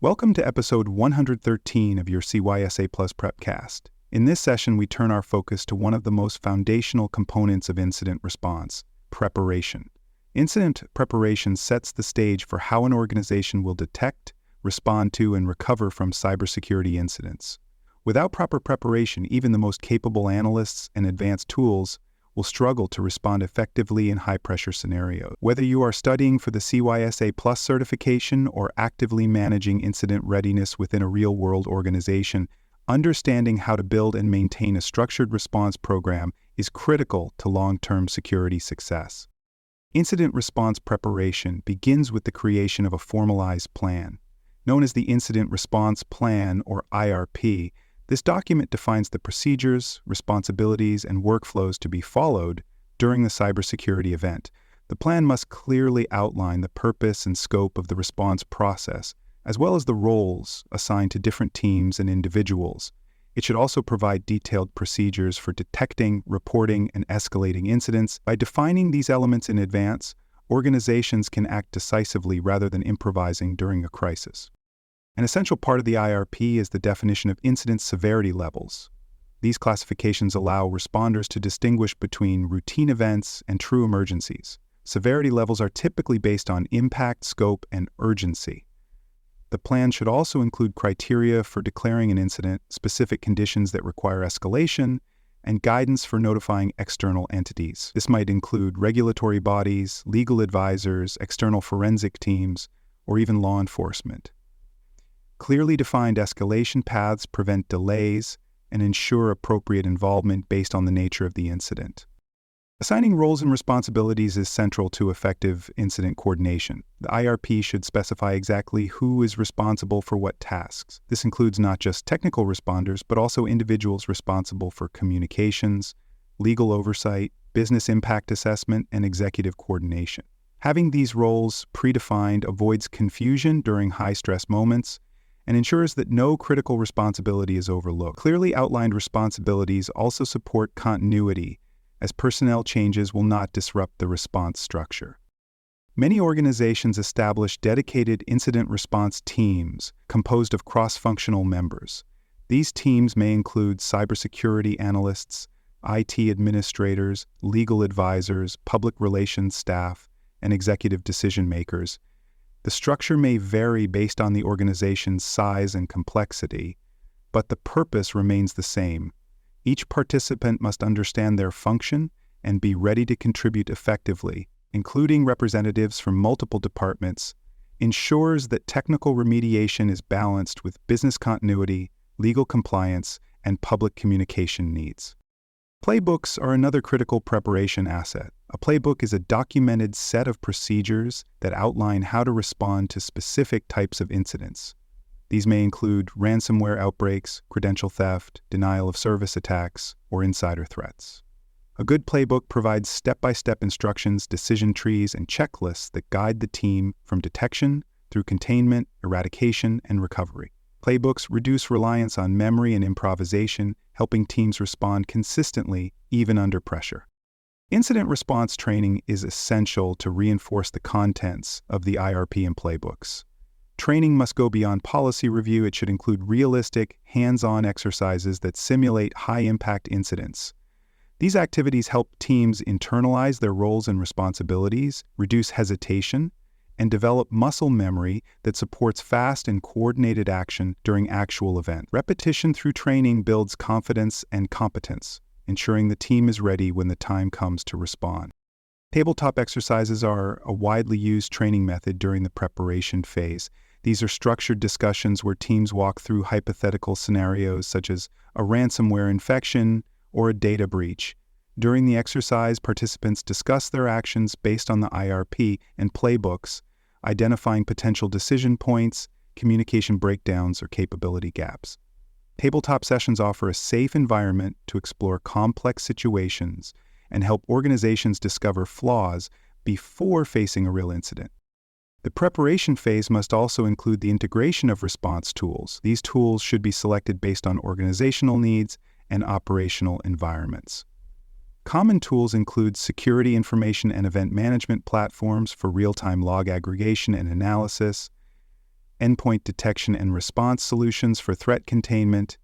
Welcome to episode 113 of your CYSA Plus Prepcast. In this session, we turn our focus to one of the most foundational components of incident response, preparation. Incident preparation sets the stage for how an organization will detect, respond to, and recover from cybersecurity incidents. Without proper preparation, even the most capable analysts and advanced tools will struggle to respond effectively in high-pressure scenarios. Whether you are studying for the CYSA Plus certification or actively managing incident readiness within a real-world organization, understanding how to build and maintain a structured response program is critical to long-term security success. Incident response preparation begins with the creation of a formalized plan. Known as the Incident Response Plan, or IRP, this document defines the procedures, responsibilities, and workflows to be followed during the cybersecurity event. The plan must clearly outline the purpose and scope of the response process, as well as the roles assigned to different teams and individuals. It should also provide detailed procedures for detecting, reporting, and escalating incidents. By defining these elements in advance, organizations can act decisively rather than improvising during a crisis. An essential part of the IRP is the definition of incident severity levels. These classifications allow responders to distinguish between routine events and true emergencies. Severity levels are typically based on impact, scope, and urgency. The plan should also include criteria for declaring an incident, specific conditions that require escalation, and guidance for notifying external entities. This might include regulatory bodies, legal advisors, external forensic teams, or even law enforcement. Clearly defined escalation paths prevent delays and ensure appropriate involvement based on the nature of the incident. Assigning roles and responsibilities is central to effective incident coordination. The IRP should specify exactly who is responsible for what tasks. This includes not just technical responders, but also individuals responsible for communications, legal oversight, business impact assessment, and executive coordination. Having these roles predefined avoids confusion during high-stress moments and ensures that no critical responsibility is overlooked. Clearly outlined responsibilities also support continuity, as personnel changes will not disrupt the response structure. Many organizations establish dedicated incident response teams composed of cross-functional members. These teams may include cybersecurity analysts, IT administrators, legal advisors, public relations staff, and executive decision-makers. The structure may vary based on the organization's size and complexity, but the purpose remains the same. Each participant must understand their function and be ready to contribute effectively, including representatives from multiple departments, ensures that technical remediation is balanced with business continuity, legal compliance, and public communication needs. Playbooks are another critical preparation asset. A playbook is a documented set of procedures that outline how to respond to specific types of incidents. These may include ransomware outbreaks, credential theft, denial of service attacks, or insider threats. A good playbook provides step-by-step instructions, decision trees, and checklists that guide the team from detection through containment, eradication, and recovery. Playbooks reduce reliance on memory and improvisation, helping teams respond consistently even under pressure. Incident response training is essential to reinforce the contents of the IRP and playbooks. Training must go beyond policy review. It should include realistic, hands-on exercises that simulate high-impact incidents. These activities help teams internalize their roles and responsibilities, reduce hesitation, and develop muscle memory that supports fast and coordinated action during actual events. Repetition through training builds confidence and competence, ensuring the team is ready when the time comes to respond. Tabletop exercises are a widely used training method during the preparation phase. These are structured discussions where teams walk through hypothetical scenarios such as a ransomware infection or a data breach. During the exercise, participants discuss their actions based on the IRP and playbooks, identifying potential decision points, communication breakdowns, or capability gaps. Tabletop sessions offer a safe environment to explore complex situations and help organizations discover flaws before facing a real incident. The preparation phase must also include the integration of response tools. These tools should be selected based on organizational needs and operational environments. Common tools include security information and event management platforms for real-time log aggregation and analysis, endpoint detection and response solutions for threat containment,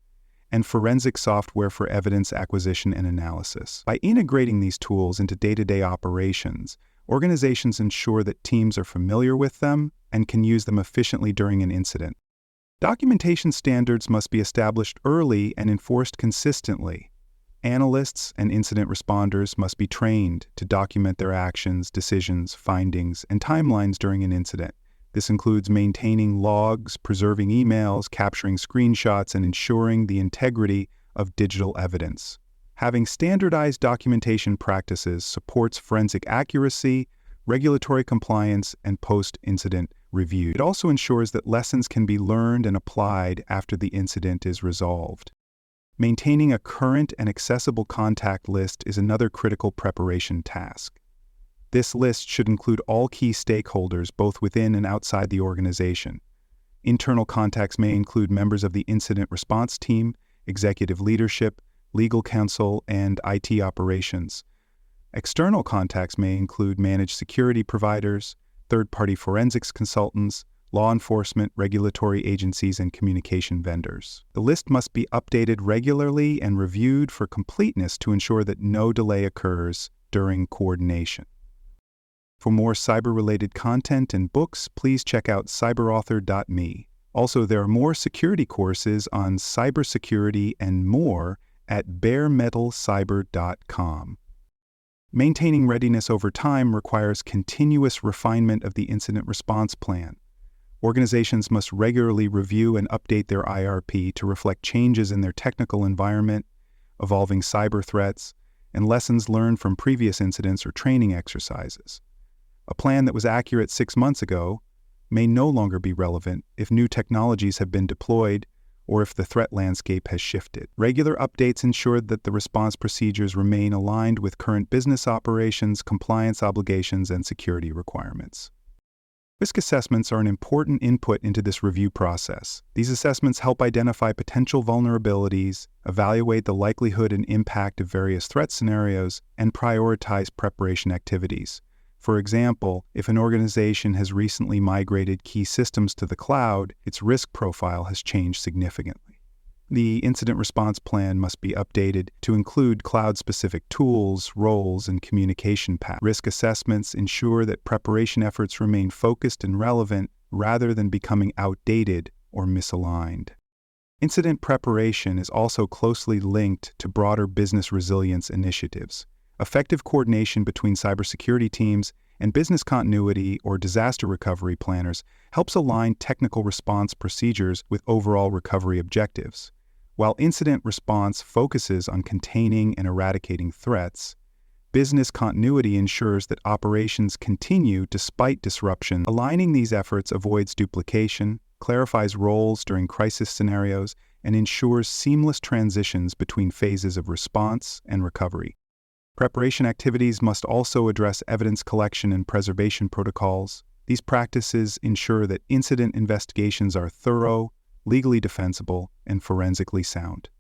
and forensic software for evidence acquisition and analysis. By integrating these tools into day-to-day operations, organizations ensure that teams are familiar with them and can use them efficiently during an incident. Documentation standards must be established early and enforced consistently. Analysts and incident responders must be trained to document their actions, decisions, findings, and timelines during an incident. This includes maintaining logs, preserving emails, capturing screenshots, and ensuring the integrity of digital evidence. Having standardized documentation practices supports forensic accuracy, regulatory compliance, and post-incident review. It also ensures that lessons can be learned and applied after the incident is resolved. Maintaining a current and accessible contact list is another critical preparation task. This list should include all key stakeholders both within and outside the organization. Internal contacts may include members of the incident response team, executive leadership, legal counsel, and IT operations. External contacts may include managed security providers, third-party forensics consultants, law enforcement, regulatory agencies, and communication vendors. The list must be updated regularly and reviewed for completeness to ensure that no delay occurs during coordination. For more cyber-related content and books, please check out cyberauthor.me. Also, there are more security courses on cybersecurity and more at baremetalcyber.com. Maintaining readiness over time requires continuous refinement of the incident response plan. Organizations must regularly review and update their IRP to reflect changes in their technical environment, evolving cyber threats, and lessons learned from previous incidents or training exercises. A plan that was accurate 6 months ago may no longer be relevant if new technologies have been deployed or if the threat landscape has shifted. Regular updates ensure that the response procedures remain aligned with current business operations, compliance obligations, and security requirements. Risk assessments are an important input into this review process. These assessments help identify potential vulnerabilities, evaluate the likelihood and impact of various threat scenarios, and prioritize preparation activities. For example, if an organization has recently migrated key systems to the cloud, its risk profile has changed significantly. The incident response plan must be updated to include cloud-specific tools, roles, and communication paths. Risk assessments ensure that preparation efforts remain focused and relevant rather than becoming outdated or misaligned. Incident preparation is also closely linked to broader business resilience initiatives. Effective coordination between cybersecurity teams and business continuity or disaster recovery planners helps align technical response procedures with overall recovery objectives. While incident response focuses on containing and eradicating threats, business continuity ensures that operations continue despite disruption. Aligning these efforts avoids duplication, clarifies roles during crisis scenarios, and ensures seamless transitions between phases of response and recovery. Preparation activities must also address evidence collection and preservation protocols. These practices ensure that incident investigations are thorough, legally defensible, and forensically sound.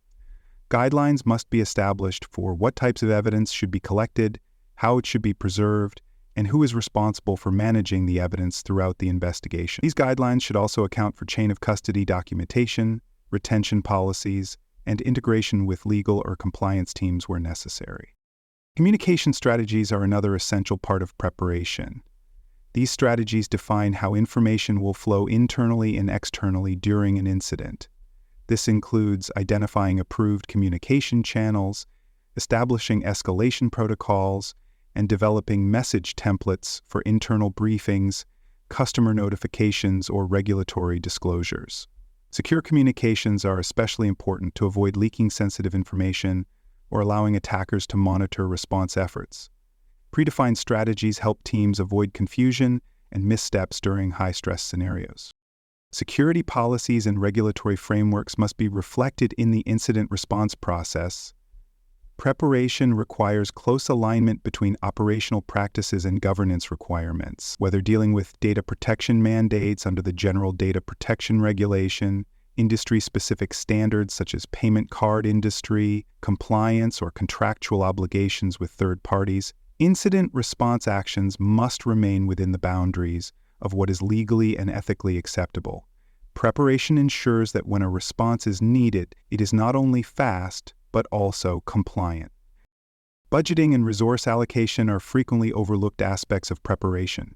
Guidelines must be established for what types of evidence should be collected, how it should be preserved, and who is responsible for managing the evidence throughout the investigation. These guidelines should also account for chain of custody documentation, retention policies, and integration with legal or compliance teams where necessary. Communication strategies are another essential part of preparation. These strategies define how information will flow internally and externally during an incident. This includes identifying approved communication channels, establishing escalation protocols, and developing message templates for internal briefings, customer notifications, or regulatory disclosures. Secure communications are especially important to avoid leaking sensitive information or allowing attackers to monitor response efforts. Predefined strategies help teams avoid confusion and missteps during high-stress scenarios. Security policies and regulatory frameworks must be reflected in the incident response process. Preparation requires close alignment between operational practices and governance requirements, whether dealing with data protection mandates under the General Data Protection Regulation, industry-specific standards such as payment card industry, compliance, or contractual obligations with third parties. Incident response actions must remain within the boundaries of what is legally and ethically acceptable. Preparation ensures that when a response is needed, it is not only fast, but also compliant. Budgeting and resource allocation are frequently overlooked aspects of preparation.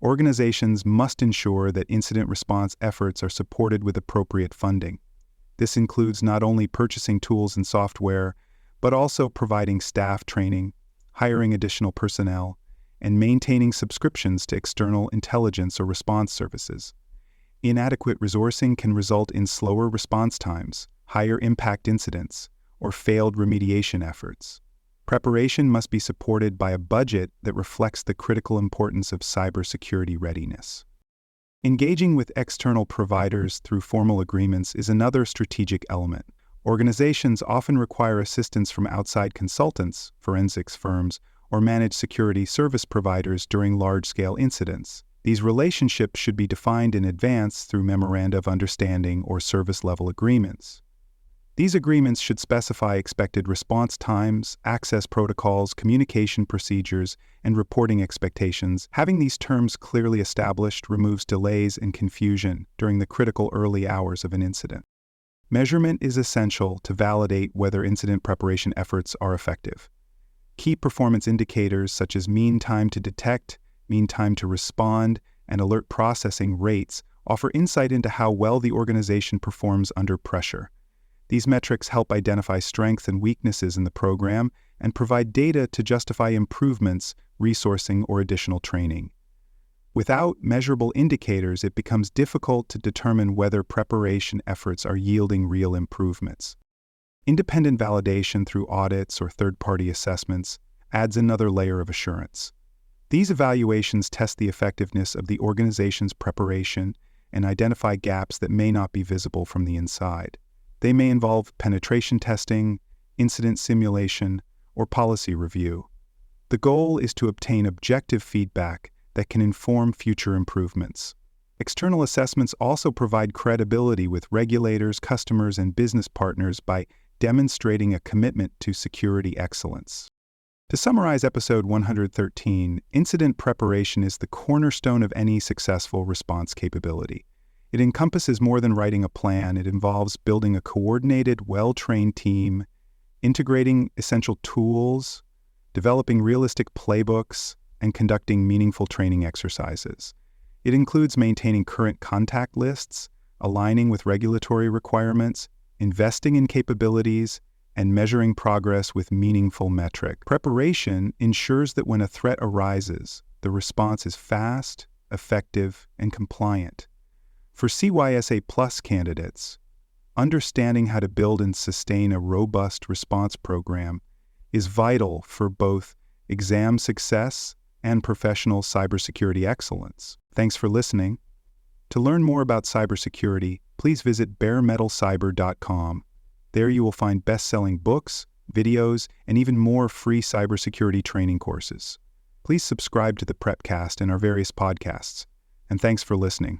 Organizations must ensure that incident response efforts are supported with appropriate funding. This includes not only purchasing tools and software, but also providing staff training, hiring additional personnel, and maintaining subscriptions to external intelligence or response services. Inadequate resourcing can result in slower response times, higher impact incidents, or failed remediation efforts. Preparation must be supported by a budget that reflects the critical importance of cybersecurity readiness. Engaging with external providers through formal agreements is another strategic element. Organizations often require assistance from outside consultants, forensics firms, or managed security service providers during large-scale incidents. These relationships should be defined in advance through memoranda of understanding or service-level agreements. These agreements should specify expected response times, access protocols, communication procedures, and reporting expectations. Having these terms clearly established removes delays and confusion during the critical early hours of an incident. Measurement is essential to validate whether incident preparation efforts are effective. Key performance indicators such as mean time to detect, mean time to respond, and alert processing rates offer insight into how well the organization performs under pressure. These metrics help identify strengths and weaknesses in the program and provide data to justify improvements, resourcing, or additional training. Without measurable indicators, it becomes difficult to determine whether preparation efforts are yielding real improvements. Independent validation through audits or third-party assessments adds another layer of assurance. These evaluations test the effectiveness of the organization's preparation and identify gaps that may not be visible from the inside. They may involve penetration testing, incident simulation, or policy review. The goal is to obtain objective feedback that can inform future improvements. External assessments also provide credibility with regulators, customers, and business partners by demonstrating a commitment to security excellence. To summarize episode 113, incident preparation is the cornerstone of any successful response capability. It encompasses more than writing a plan. It involves building a coordinated, well-trained team, integrating essential tools, developing realistic playbooks, and conducting meaningful training exercises. It includes maintaining current contact lists, aligning with regulatory requirements, investing in capabilities, and measuring progress with meaningful metrics. Preparation ensures that when a threat arises, the response is fast, effective, and compliant. For CYSA Plus candidates, understanding how to build and sustain a robust response program is vital for both exam success and professional cybersecurity excellence. Thanks for listening. To learn more about cybersecurity, please visit baremetalcyber.com. There you will find best-selling books, videos, and even more free cybersecurity training courses. Please subscribe to the Prepcast and our various podcasts. And thanks for listening.